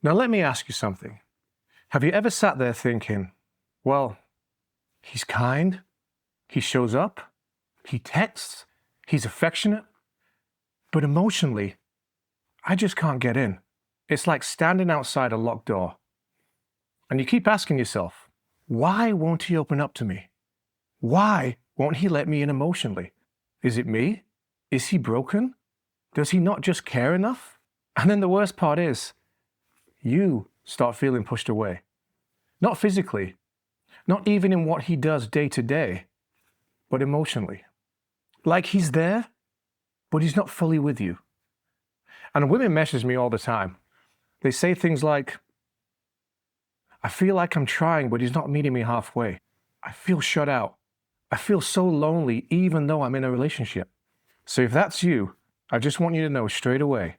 Now let me ask you something. Have you ever sat there thinking, well, he's kind, he shows up, he texts, he's affectionate, but emotionally, I just can't get in. It's like standing outside a locked door. And you keep asking yourself, why won't he open up to me? Why won't he let me in emotionally? Is it me? Is he broken? Does he not just care enough? And then the worst part is, you start feeling pushed away. Not physically, not even in what he does day to day, but emotionally. Like he's there, but he's not fully with you. And women message me all the time. They say things like, I feel like I'm trying, but he's not meeting me halfway. I feel shut out. I feel so lonely even though I'm in a relationship. So if that's you, I just want you to know straight away,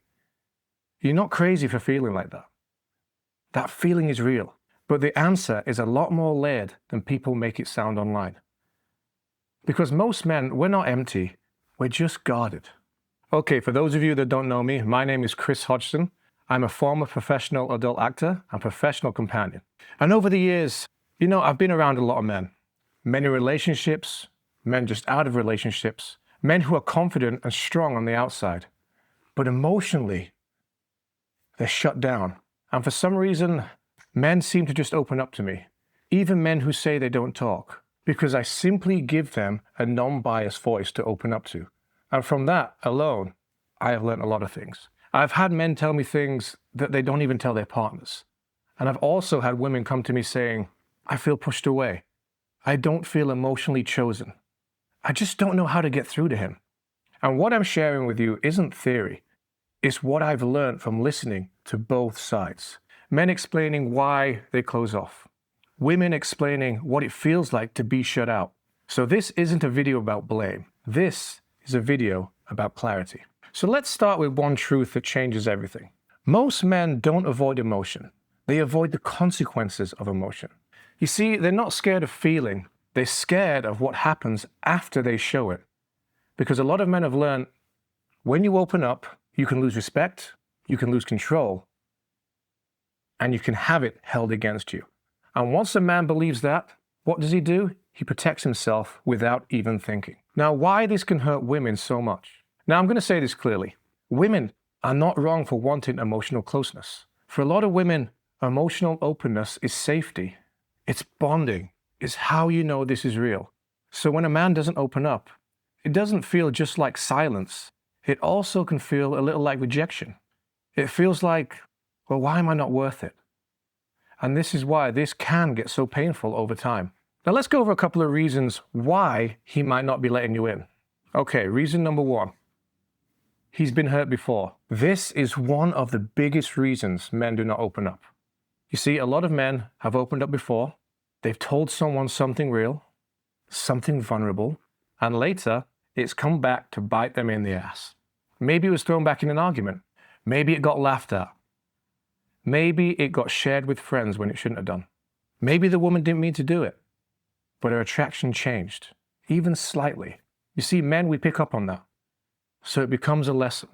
you're not crazy for feeling like that. That feeling is real, but the answer is a lot more layered than people make it sound online. Because most men, we're not empty, we're just guarded. Okay, for those of you that don't know me, my name is Chris Hodgson. I'm a former professional adult actor and professional companion. And over the years, I've been around a lot of men. Men in relationships, men just out of relationships, men who are confident and strong on the outside, but emotionally, they're shut down. And for some reason, men seem to just open up to me, even men who say they don't talk, because I simply give them a non-biased voice to open up to. And from that alone, I have learned a lot of things. I've had men tell me things that they don't even tell their partners. And I've also had women come to me saying, I feel pushed away. I don't feel emotionally chosen. I just don't know how to get through to him. And what I'm sharing with you isn't theory. It's what I've learned from listening to both sides. Men explaining why they close off. Women explaining what it feels like to be shut out. So this isn't a video about blame. This is a video about clarity. So let's start with one truth that changes everything. Most men don't avoid emotion. They avoid the consequences of emotion. You see, they're not scared of feeling. They're scared of what happens after they show it. Because a lot of men have learned, when you open up, you can lose respect, you can lose control, and you can have it held against you. And once a man believes that, what does he do? He protects himself without even thinking. Now, why this can hurt women so much? Now, I'm going to say this clearly. Women are not wrong for wanting emotional closeness. For a lot of women, emotional openness is safety. It's bonding. It's how you know this is real. So when a man doesn't open up, it doesn't feel just like silence. It also can feel a little like rejection. It feels like, well, why am I not worth it? And this is why this can get so painful over time. Now let's go over a couple of reasons why he might not be letting you in. Okay, reason number one. He's been hurt before. This is one of the biggest reasons men do not open up. You see, a lot of men have opened up before. They've told someone something real, something vulnerable, and later it's come back to bite them in the ass. Maybe it was thrown back in an argument. Maybe it got laughed at. Maybe it got shared with friends when it shouldn't have done. Maybe the woman didn't mean to do it, but her attraction changed, even slightly. You see, men, we pick up on that. So it becomes a lesson.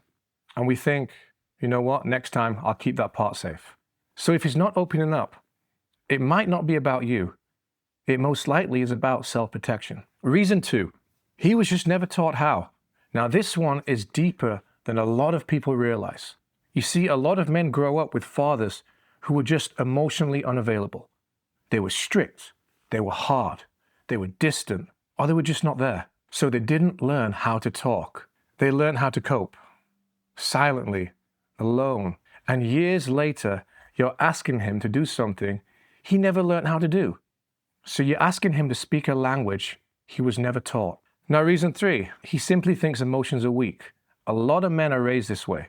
And we think, you know what, next time I'll keep that part safe. So if he's not opening up, it might not be about you. It most likely is about self-protection. Reason two, he was just never taught how. Now this one is deeper than a lot of people realize. You see, a lot of men grow up with fathers who were just emotionally unavailable. They were strict, they were hard, they were distant, or they were just not there. So they didn't learn how to talk. They learned how to cope, silently, alone. And years later, you're asking him to do something he never learned how to do. So you're asking him to speak a language he was never taught. Now, reason three, he simply thinks emotions are weak. A lot of men are raised this way.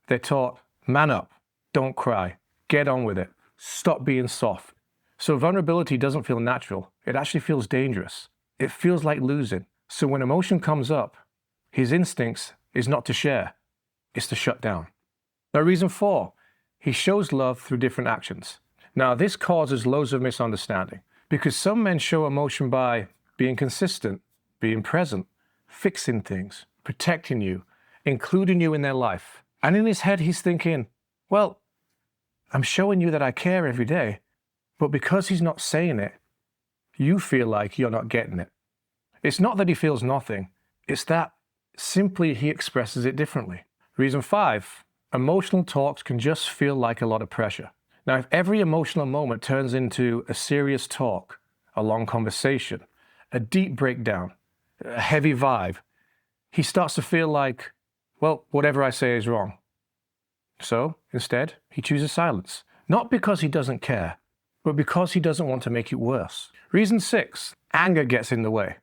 They're taught, man up, don't cry, get on with it, stop being soft. So vulnerability doesn't feel natural. It actually feels dangerous. It feels like losing. So when emotion comes up, his instincts is not to share, it's to shut down. Now, reason four, he shows love through different actions. Now, this causes loads of misunderstanding because some men show emotion by being consistent, being present, fixing things, protecting you, including you in their life. And in his head, he's thinking, well, I'm showing you that I care every day, but because he's not saying it, you feel like you're not getting it. It's not that he feels nothing, it's that simply he expresses it differently. Reason 5, emotional talks can just feel like a lot of pressure. Now, if every emotional moment turns into a serious talk, a long conversation, a deep breakdown, a heavy vibe, he starts to feel like, well, whatever I say is wrong. So, instead, he chooses silence. Not because he doesn't care, but because he doesn't want to make it worse. Reason 6, anger gets in the way.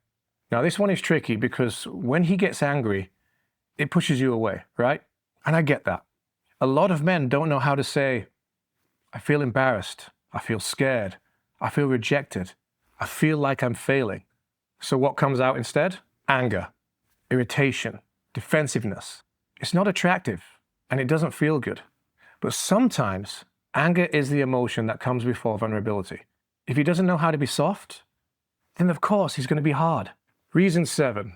Now, this one is tricky because when he gets angry, it pushes you away, right? And I get that. A lot of men don't know how to say, I feel embarrassed, I feel scared, I feel rejected, I feel like I'm failing. So what comes out instead? Anger, irritation, defensiveness. It's not attractive and it doesn't feel good. But sometimes anger is the emotion that comes before vulnerability. If he doesn't know how to be soft, then of course he's going to be hard. Reason 7,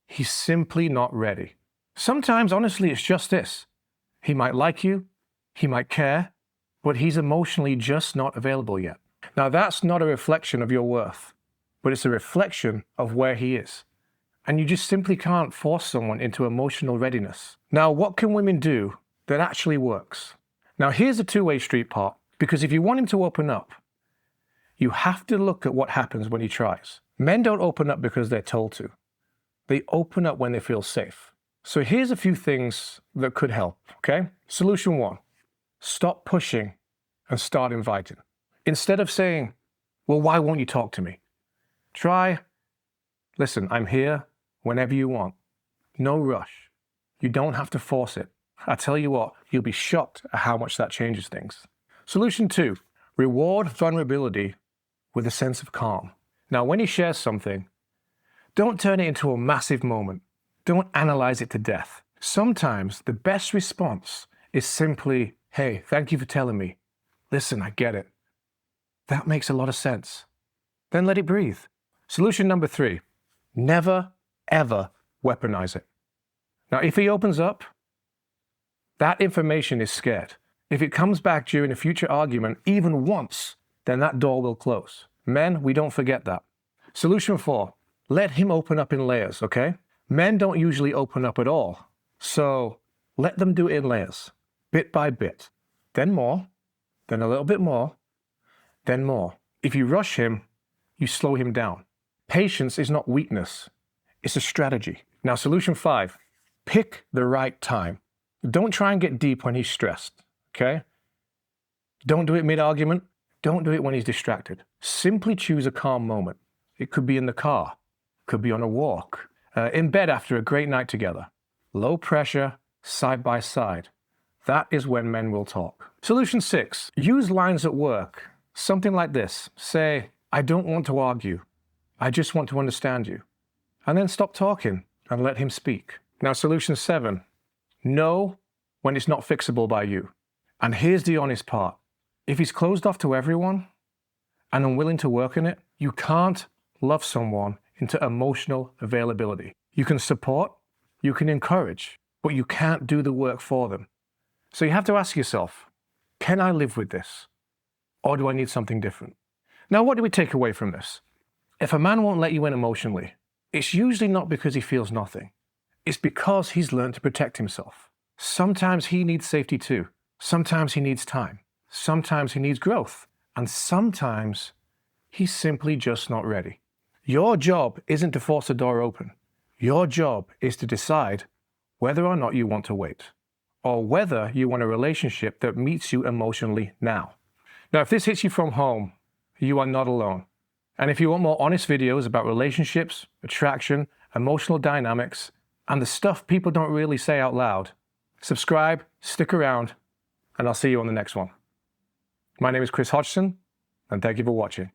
he's simply not ready. Sometimes, honestly, it's just this. He might like you, he might care, but he's emotionally just not available yet. Now, that's not a reflection of your worth, but it's a reflection of where he is. And you just simply can't force someone into emotional readiness. Now, what can women do that actually works? Now, here's a two-way street part, because if you want him to open up, you have to look at what happens when he tries. Men don't open up because they're told to. They open up when they feel safe. So here's a few things that could help, okay? Solution 1, stop pushing and start inviting. Instead of saying, well, why won't you talk to me? Try, listen, I'm here whenever you want. No rush. You don't have to force it. I tell you what, you'll be shocked at how much that changes things. Solution 2, reward vulnerability with a sense of calm. Now, when he shares something, don't turn it into a massive moment. Don't analyze it to death. Sometimes the best response is simply, hey, thank you for telling me. Listen, I get it. That makes a lot of sense. Then let it breathe. Solution number 3, never, ever weaponize it. Now, if he opens up, that information is scared. If it comes back during a future argument, even once, then that door will close. Men, we don't forget that. Solution 4, let him open up in layers, okay? Men don't usually open up at all. So let them do it in layers, bit by bit. Then more, then a little bit more, then more. If you rush him, you slow him down. Patience is not weakness, it's a strategy. Now, solution 5, pick the right time. Don't try and get deep when he's stressed, okay? Don't do it mid-argument. Don't do it when he's distracted. Simply choose a calm moment. It could be in the car, could be on a walk, in bed after a great night together. Low pressure, side by side. That is when men will talk. Solution 6, use lines at work. Something like this. Say, I don't want to argue. I just want to understand you. And then stop talking and let him speak. Now, solution 7, know when it's not fixable by you. And here's the honest part. If he's closed off to everyone and unwilling to work in it, you can't love someone into emotional availability. You can support, you can encourage, but you can't do the work for them. So you have to ask yourself, can I live with this? Or do I need something different? Now, what do we take away from this? If a man won't let you in emotionally, it's usually not because he feels nothing. It's because he's learned to protect himself. Sometimes he needs safety too. Sometimes he needs time. Sometimes he needs growth. And sometimes he's simply just not ready. Your job isn't to force the door open. Your job is to decide whether or not you want to wait, or whether you want a relationship that meets you emotionally now. Now, if this hits you from home, you are not alone. And if you want more honest videos about relationships, attraction, emotional dynamics, and the stuff people don't really say out loud, subscribe, stick around, and I'll see you on the next one. My name is Chris Hodgson, and thank you for watching.